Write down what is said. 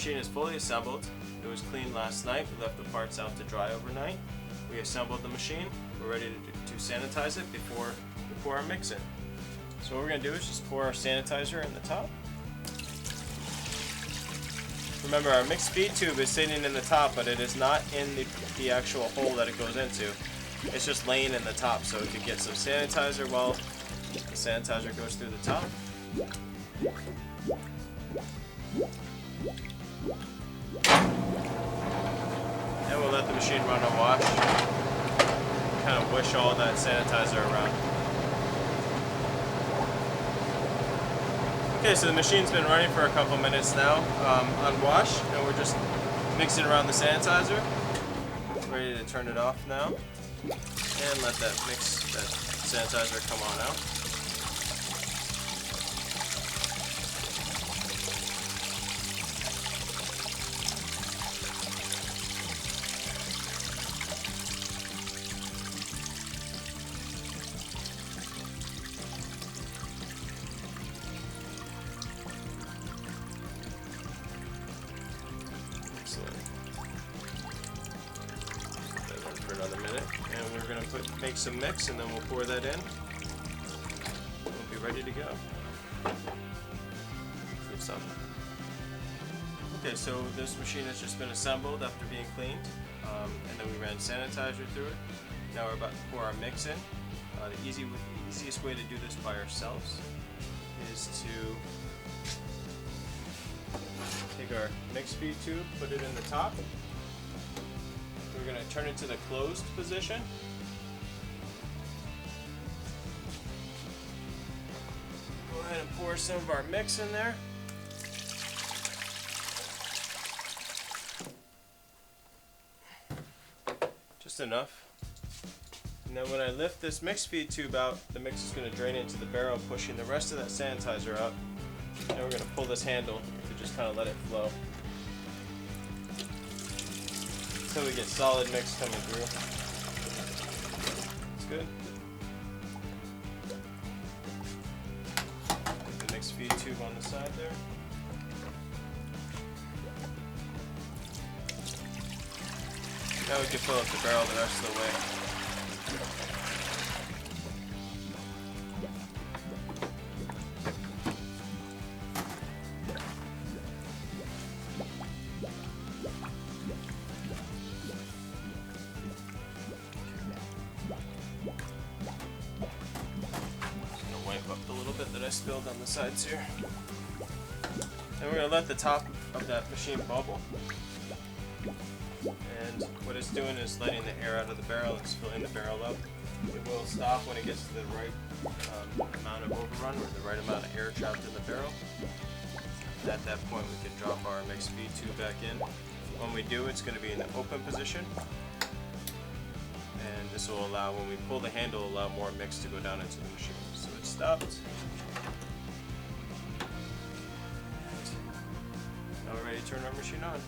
machine is fully assembled. It was cleaned last night. We left the parts out to dry overnight. We assembled the machine. We're ready to sanitize it before we pour our mix in. So what we're going to do is just pour our sanitizer in the top. Remember, our mixed feed tube is sitting in the top, but it is not in the actual hole that it goes into. It's just laying in the top, so it could get some sanitizer while the sanitizer goes through the top. And we'll let the machine run a wash. Kind of wish all that sanitizer around. Okay, so the machine's been running for a couple minutes now on wash, and we're just mixing around the sanitizer. Ready to turn it off now, and let that sanitizer come on out. For another minute, and we're going to make some mix, and then we'll pour that in. We'll be ready to go. Okay, so this machine has just been assembled after being cleaned, and then we ran sanitizer through it. Now we're about to pour our mix in. The easiest way to do this by ourselves is to take our mix feed tube, put it in the top. We're going to turn it to the closed position. Go ahead and pour some of our mix in there. Just enough. And then when I lift this mix feed tube out, the mix is going to drain into the barrel, pushing the rest of that sanitizer out. Now we're going to pull this handle to just kind of let it flow. So we get solid mix coming through. It's good. Put the mixed feed tube on the side there. Now we can fill up the barrel the rest of the way. Up the little bit that I spilled on the sides here. And we're going to let the top of that machine bubble. And what it's doing is letting the air out of the barrel. It's filling the barrel up. It will stop when it gets to the right amount of overrun, or the right amount of air trapped in the barrel. And at that point we can drop our mixed feed tube back in. When we do, it's going to be in the open position. And this will allow, when we pull the handle, allow more mix to go down into the machine. So it's stopped. Now we're ready to turn our machine on.